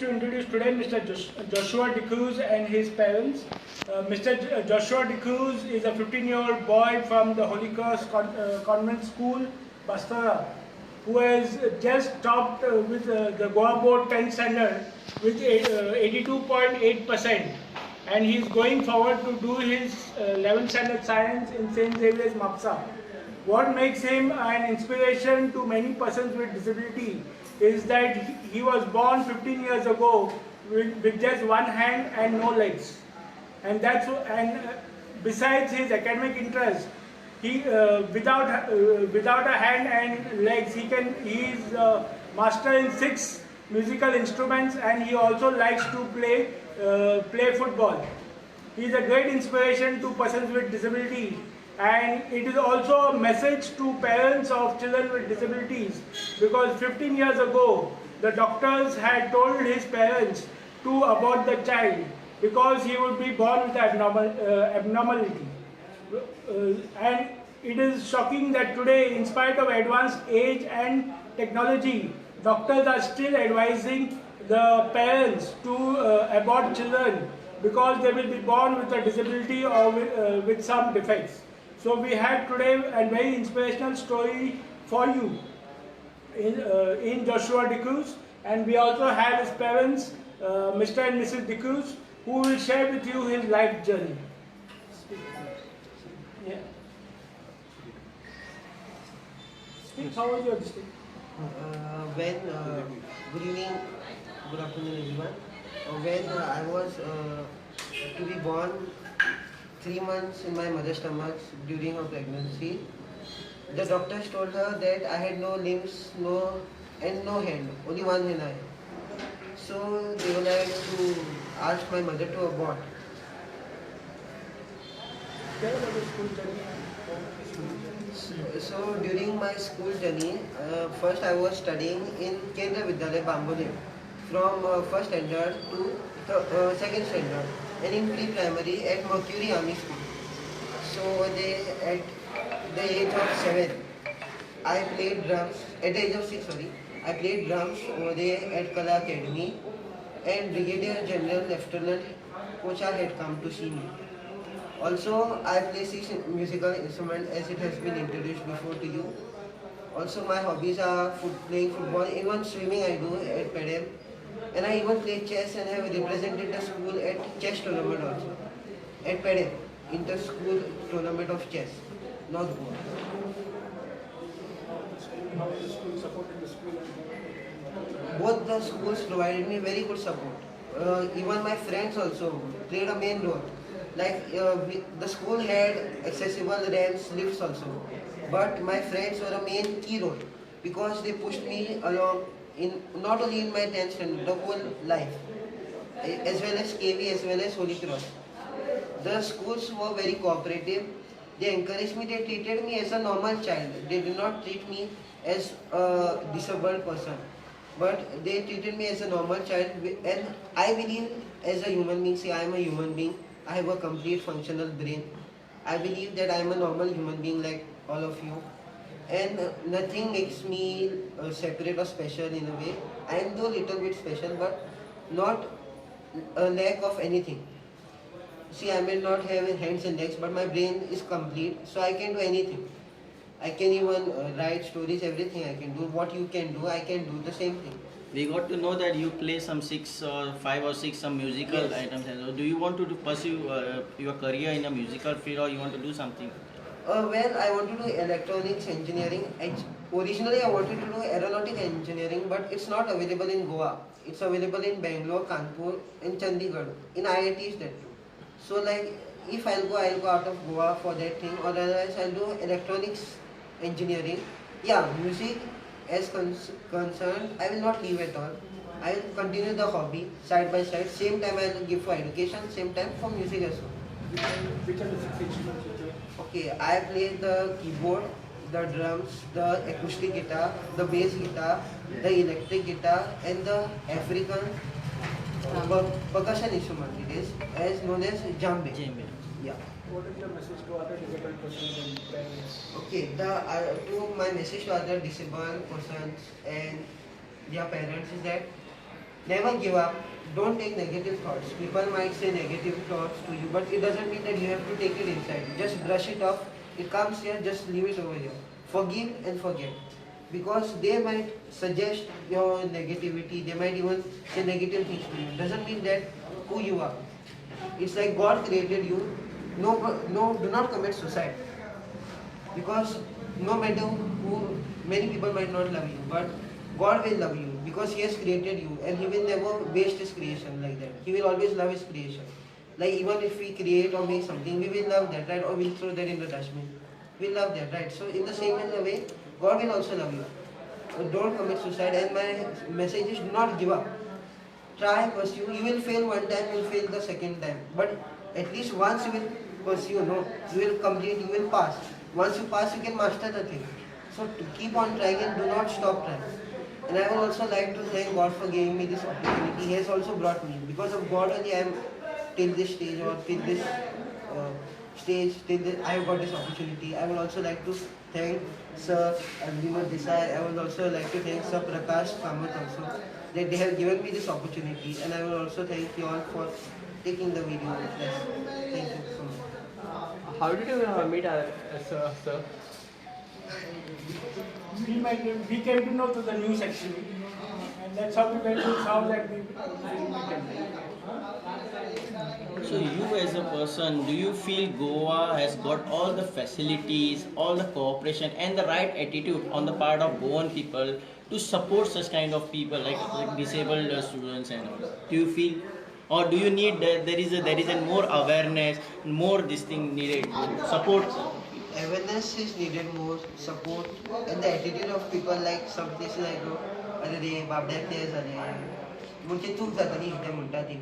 to introduce today Mr. Joshua D'Cruz and his parents. Mr. Joshua D'Cruz is a 15-year-old boy from the Holy Cross Convent School, Bastara, who has just topped with the Goa Board 10th standard with 82.8%, and he is going forward to do his 11th standard science in St. Xavier's, Mapsa. What makes him an inspiration to many persons with disability is that he was born 15 years ago with just one hand and no legs. And besides his academic interest, he without a hand and legs, he is master in 6 musical instruments, and he also likes to play football. He is a great inspiration to persons with disability, and it is also a message to parents of children with disabilities, because 15 years ago the doctors had told his parents to abort the child because he would be born with abnormality. And it is shocking that today, in spite of advanced age and technology, doctors are still advising the parents to abort children because they will be born with a disability or with some defects. So we have today a very inspirational story for you in Joshua D'Cruz, and we also have his parents, Mr. and Mrs. D'Cruz, who will share with you his life journey. Yeah. Speak. How was your district? Good evening, good afternoon everyone. When I was to be born 3 months in my mother's stomach during her pregnancy, the doctors told her that I had no limbs, no hand, only one hand I had. So they were like to ask my mother to abort. So during my school journey, first I was studying in Kendra Vidyalaya Bambole from 1st standard to 2nd standard, and in pre-primary at Mercury Army School. So at the age of 7, I played drums. At the age of 6, I played drums over there at Kala Academy, and Brigadier General Lieutenant Kocha had come to see me. Also, I play 6 musical instruments as it has been introduced before to you. Also, my hobbies are playing football, even swimming I do at Pedem. And I even play chess and have represented the school at chess tournament also. At Pedem, inter-school tournament of chess, North Goa. How is the school supporting the school? Both the schools provided me very good support. Even my friends also played a main role. Like the school had accessible ramps, lifts also. But my friends were a main key role because they pushed me along not only in my 10th standard, the whole life, as well as KV, as well as Holy Cross. The schools were very cooperative. They encouraged me, they treated me as a normal child. They did not treat me as a disabled person, but they treated me as a normal child. And I believe as a human being, I am a human being, I have a complete functional brain. I believe that I am a normal human being like all of you. And nothing makes me separate or special in a way. I am though little bit special, but not a lack of anything. See, I may not have hands and legs, but my brain is complete, so I can do anything. I can even write stories, everything I can do. What you can do, I can do the same thing. We got to know that you play some 5 or 6 some musical items. Do you want to pursue your career in a musical field, or you want to do something? Well, I want to do electronics engineering. Originally, I wanted to do aeronautic engineering, but it's not available in Goa. It's available in Bangalore, Kanpur, in Chandigarh, in IITs that too. So, like, if I'll go out of Goa for that thing, or otherwise I'll do electronics engineering. Yeah, music as concerned, I will not leave at all. I will continue the hobby side by side. Same time I will give for education, same time for music as well. Which are the 6 instruments you play? Okay, I play the keyboard, the drums, the acoustic guitar, the bass guitar, the electric guitar, and the African percussion instrument. It is as known as djembe. Yeah. What is your message to other disabled persons and parents? Okay, to my message to other disabled persons and their parents is that Never give up. Don't take negative thoughts. People might say negative thoughts to you, but it doesn't mean that you have to take it inside. Just brush it off. It comes here, just leave it over here. Forgive and forget. Because they might suggest your negativity, they might even say negative things to you. Doesn't mean that who you are. It's like God created you. No, do not commit suicide. Because no matter who, many people might not love you, but God will love you because He has created you and He will never waste His creation like that. He will always love His creation. Like even if we create or make something, we will love that, right? Or we'll throw that in the dustbin. We love that, right? So in the same way, God will also love you. Don't commit suicide. And my message is, do not give up. Try, pursue. You will fail one time, you will fail the second time. But at least once you will pursue, no, you will complete, you will pass. Once you pass, you can master the thing. So to keep on trying and do not stop trying. And I would also like to thank God for giving me this opportunity. He has also brought me. Because of God only I am till this stage or till this stage, I have got this opportunity. I would also like to thank Sir Andima Desai. I would also like to thank Sir Prakash Kamath also, that they have given me this opportunity. And I will also thank you all for taking the video. Yes. Thank you so much. How did you meet sir? We came to know through the news actually, and that's how we went to his house and we met him. So you as a person, do you feel Goa has got all the facilities, all the cooperation and the right attitude on the part of Goan people to support such kind of people like disabled students and all? Do you feel, or do you need that there is a more awareness, more this thing needed to support? Awareness is needed, more support, and the attitude of people. Like some places I go, अरे रे बाबड्या ते झाले, म्हणजे चूक जाताली ते म्हणटा ती.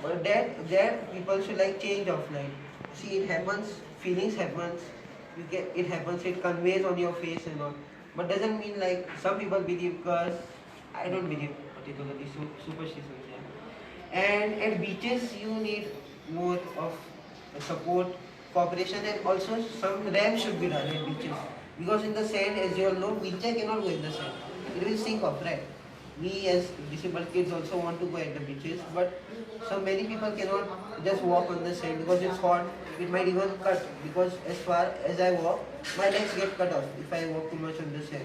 But that people should like change of life. See, it happens, feelings happens, it happens, it conveys on your face and all. But doesn't mean like some people believe, because I don't believe particularly superstitions. Yeah. And at beaches you need more of support, cooperation, and also some ramp should be done at beaches. Because in the sand, as you all know, wheelchair cannot go in the sand. It will sink off, right? We as disabled kids also want to go at the beaches, but so many people cannot just walk on the sand because it's hot. It might even cut, because as far as I walk, my legs get cut off if I walk too much on the sand.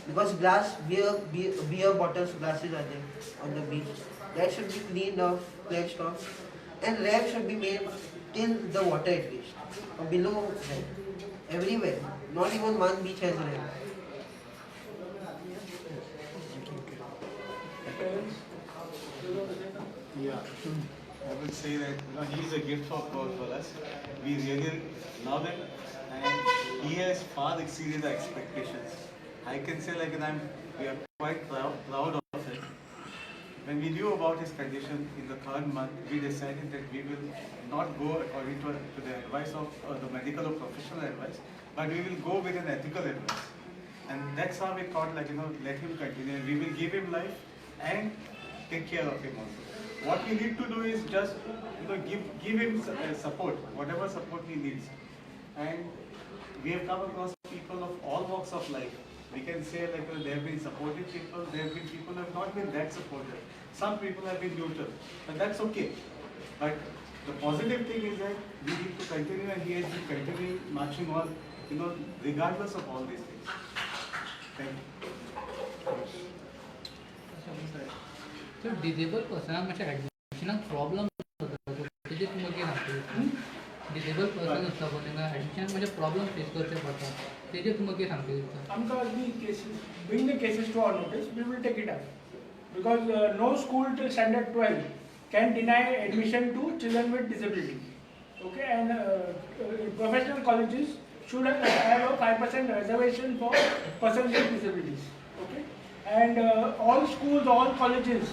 Because beer bottles, glasses are there on the beach. That should be cleaned off, cleansed off, and ramp should be made till the water at least, or below ramp. Everywhere, not even one beach has ramp. Yeah, I would say that he's a gift of God for us. We really love him, and he has far exceeded our expectations. I can say we are quite proud of him. When we knew about his condition in the third month, we decided that we will not go according to the advice of the medical or professional advice, but we will go with an ethical advice. And that's how we thought, let him continue. We will give him life and take care of him also. What we need to do is just give him support, whatever support he needs. And we have come across people of all walks of life. We can say there have been supportive people, there have been people who have not been that supportive. Some people have been neutral, but that's okay. But the positive thing is that we need to continue, and he has been continuing marching on, regardless of all these things. Thank you. So disabled person मातशें एडमिशनाक problem जाता तेजे तुमकां कितें सांगता disable person आसता पळय तांकां एडमिशनाक मातशें प्रॉब्लम फेस करचे पडटा तेजे तुमकां कितें सांगता दिसता Amka, bring the cases to our notice, we will take it up. Because no school till standard 12 can deny admission to children with disability. Okay, and professional colleges should have a 5% reservation for persons with disabilities. Okay, and all schools, all colleges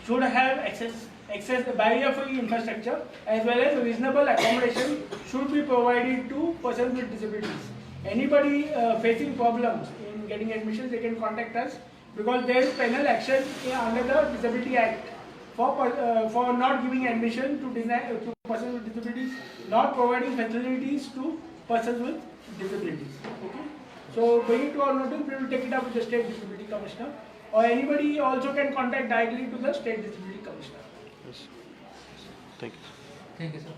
should have access the barrier-free infrastructure, as well as reasonable accommodation should be provided to persons with disabilities. Anybody facing problems in getting admission, they can contact us, because there is penal action under the Disability Act for not giving admission to persons with disabilities, not providing facilities to persons with disabilities. Okay. So bring it to our notice, we will take it up with the State Disability Commissioner, or anybody also can contact directly to the State Disability Commissioner. Yes. Thank you. Thank you, sir.